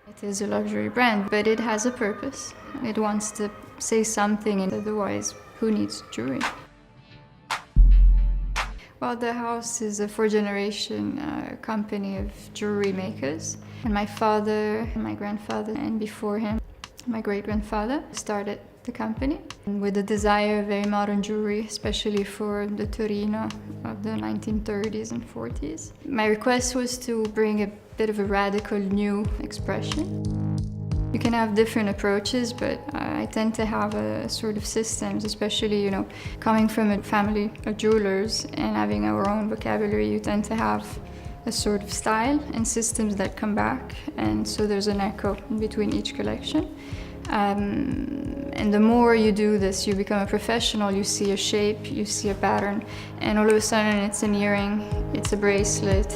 It is a luxury brand, but it has a purpose. It wants to say something, and otherwise, who needs jewelry? Well, the house is a four-generation company of jewelry makers. And my father, my grandfather, and before him, my great-grandfather started the company with the desire of very modern jewelry, especially for the Torino of the 1930s and 40s. My request was to bring a bit of a radical new expression. You can have different approaches, but I tend to have a sort of systems, especially, coming from a family of jewelers and having our own vocabulary, you tend to have a sort of style and systems that come back, and so there's an echo between each collection. And the more you do this, you become a professional, you see a shape, you see a pattern, and all of a sudden it's an earring, it's a bracelet.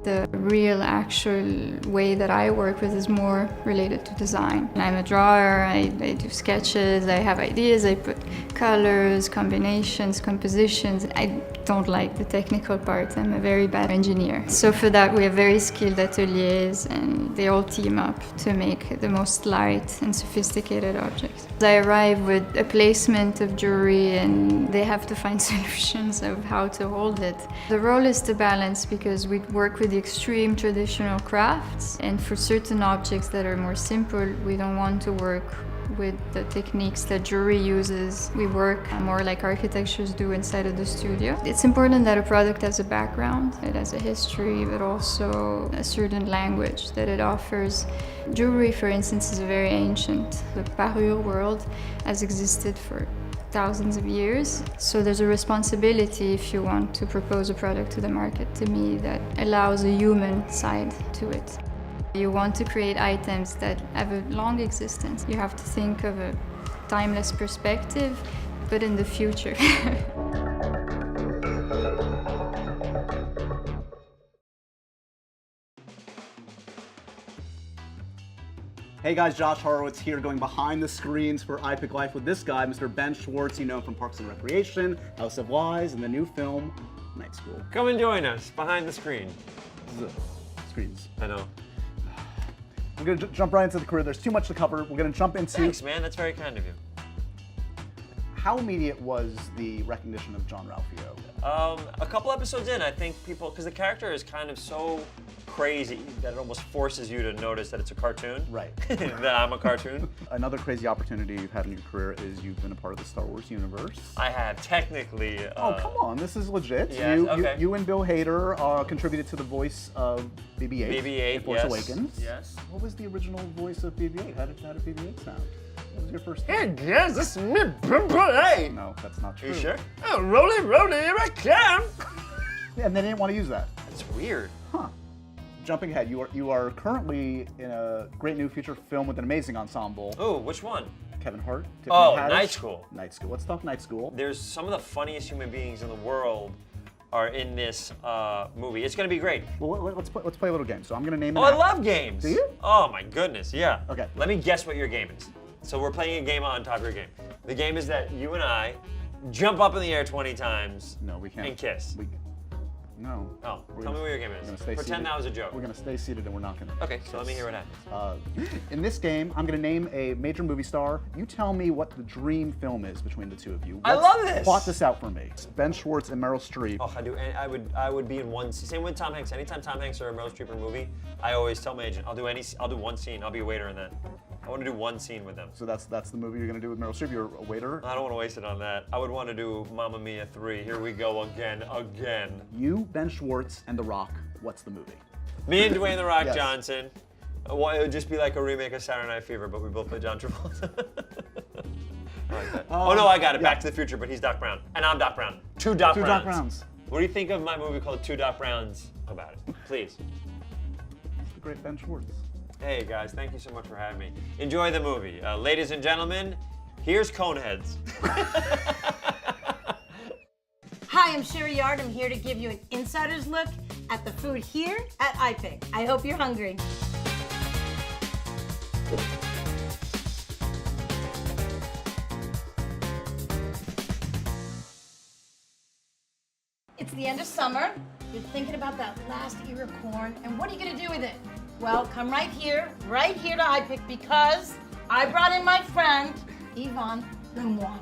The real, actual way that I work with is more related to design. I'm a drawer, I do sketches, I have ideas, I put colors, combinations, compositions. I don't like the technical part, I'm a very bad engineer. So for that we have very skilled ateliers, and they all team up to make the most light and sophisticated objects. I arrive with a placement of jewelry and they have to find solutions of how to hold it. The role is to balance, because we work with the extreme traditional crafts, and for certain objects that are more simple, we don't want to work with the techniques that jewelry uses. We work more like architectures do inside of the studio. It's important that a product has a background, it has a history, but also a certain language that it offers. Jewelry, for instance, is very ancient. The parure world has existed for thousands of years. So there's a responsibility, if you want to propose a product to the market, to me, that allows a human side to it. You want to create items that have a long existence. You have to think of a timeless perspective, but in the future. Hey guys, Josh Horowitz here, going behind the screens for iPic Life with this guy, Mr. Ben Schwartz, you know from Parks and Recreation, House of Lies, and the new film, Night School. Come and join us behind the screen. Screens. I know. We're gonna jump right into the career. There's too much to cover. We're gonna jump into... Thanks, man. That's very kind of you. How immediate was the recognition of John Ralphio? A couple episodes in, I think people, because the character is kind of so crazy that it almost forces you to notice that it's a cartoon. Right. That I'm a cartoon. Another crazy opportunity you've had in your career is you've been a part of the Star Wars universe. I have technically. Oh, come on, this is legit. Yes, okay. You and Bill Hader contributed to the voice of BB-8. BB-8, in Force yes. Awakens. Yes. What was the original voice of BB-8? How did BB-8 sound? What was your first? Hey guys, this is me, BB-8. No, that's not true. Are you sure? Oh, Rolly, here I come. Yeah, and they didn't want to use that. It's weird. Huh. Jumping ahead, you are currently in a great new feature film with an amazing ensemble. Oh, which one? Kevin Hart. Tiffany Oh, Haddish. Night School. Night School. Let's talk Night School. There's some of the funniest human beings in the world are in this movie. It's gonna be great. Well, let's play a little game. So I'm gonna name. Oh, I love games. Do you? Oh my goodness, yeah. Okay. Let me guess what your game is. So we're playing a game on top of your game. The game is that you and I jump up in the air 20 times. No, we can't. And kiss. No. Oh, We're tell me gonna- what your game we're is. gonna stay Pretend seated. that was a joke. We're gonna stay seated and we're not gonna. Okay, so let me hear what happens. In this game, I'm gonna name a major movie star. You tell me what the dream film is between the two of you. I love this! Plot this out for me. Ben Schwartz and Meryl Streep. Oh, I would be in one scene. Same with Tom Hanks. Anytime Tom Hanks or Meryl Streep in a movie, I always tell my agent, I'll do one scene. I'll be a waiter in that. I want to do one scene with them. So that's the movie you're gonna do with Meryl Streep. You're a waiter. I don't want to waste it on that. I would want to do Mamma Mia 3. Here we go again. You, Ben Schwartz, and The Rock. What's the movie? Me and Dwayne The Rock Yes. Johnson. Well, it would just be like a remake of Saturday Night Fever, but we both play John Travolta. I like that. Oh no, I got it. yeah. Back to the Future, but he's Doc Brown. And I'm Doc Brown. Two Doc Browns. Doc Browns. What do you think of my movie called Two Doc Browns? About it, please. It's the great Ben Schwartz. Hey guys, thank you so much for having me. Enjoy the movie. Ladies and gentlemen, here's Coneheads. Hi, I'm Sherry Yard. I'm here to give you an insider's look at the food here at iPic. I hope you're hungry. It's the the end of summer. You're thinking about that last ear of corn, and what are you gonna do with it? Well, come right here to iPic, because I brought in my friend, Yvonne Lemoine.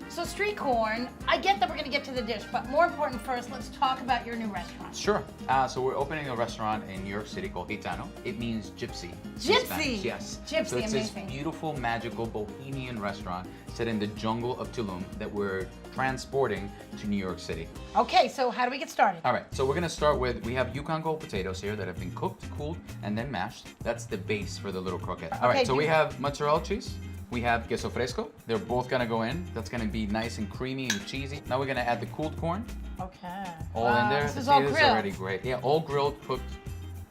So street corn, I get that we're gonna get to the dish, but more important first, let's talk about your new restaurant. Sure. So we're opening a restaurant in New York City called Gitano. It means gypsy. in Gypsy? Spanish, yes. Gypsy, so it's amazing. this beautiful, magical, bohemian restaurant set in the jungle of Tulum that we're transporting to New York City. Okay, so how do we get started? All right, so we're gonna start with, we have Yukon Gold potatoes here that have been cooked, cooled, and then mashed. That's the base for the little croquette. All right, Okay, so we do- have mozzarella cheese. We have queso fresco. They're both gonna go in. That's gonna be nice and creamy and cheesy. Now we're gonna add the cooled corn. Okay. All Wow, in there. This The is all potatoes grilled. already great. Yeah, all grilled, cooked.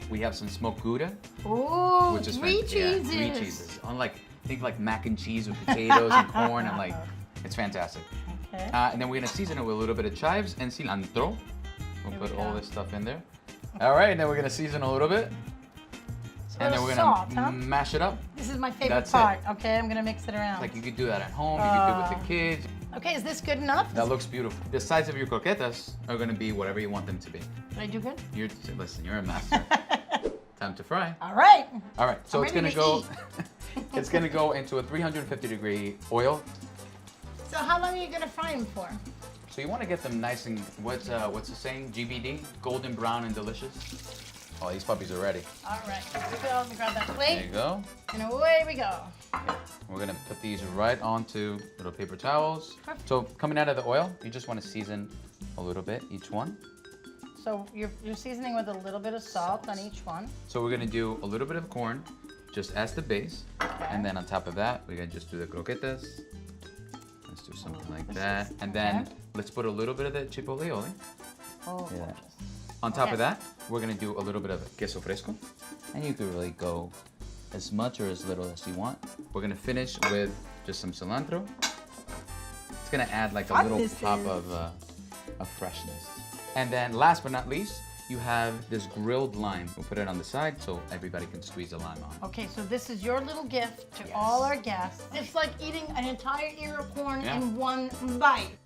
We have some smoked Gouda, Ooh, which is three fan- cheeses. yeah, 3 cheeses. Unlike, think like mac and cheese with potatoes and corn, and like, it's fantastic. Okay. And then we're gonna season it with a little bit of chives and cilantro. We'll Here put we all go. this stuff in there. All right, and then we're gonna season a little bit. And then we're gonna salt, huh? mash it up. This is my favorite That's it. part. Okay, I'm gonna mix it around. Like you could do that at home, you could do it with the kids. Okay, is this good enough? That looks beautiful. The size of your croquetas are gonna be whatever you want them to be. Did I do good? Listen, you're a master. Time to fry. All right. All right, so I'm it's ready gonna to go. It's gonna go into a 350-degree oil. So how long are you gonna fry them for? So you want to get them nice and what's the saying? GBD, golden brown and delicious. Oh, these puppies are ready. All right, here we go. Let me grab that There plate, you go. and away we go. We're gonna put these right onto little paper towels. Perfect. So coming out of the oil, you just want to season a little bit each one. So you're seasoning with a little bit of salt on each one. So we're gonna do a little bit of corn, just as the base, and then on top of that, we're gonna just do the croquetas. Let's do something like that, and then Okay. let's put a little bit of the chipotle aioli. Oh, Yeah. gorgeous. On top Okay. of that, we're gonna do a little bit of queso fresco, and you can really go as much or as little as you want. We're gonna finish with just some cilantro. It's gonna add like a Fun little this pop is. of freshness. And then last but not least, you have this grilled lime. We'll put it on the side so everybody can squeeze the lime on. Okay, so this is your little gift to Yes. all our guests. It's like eating an entire ear of corn Yeah. in one bite.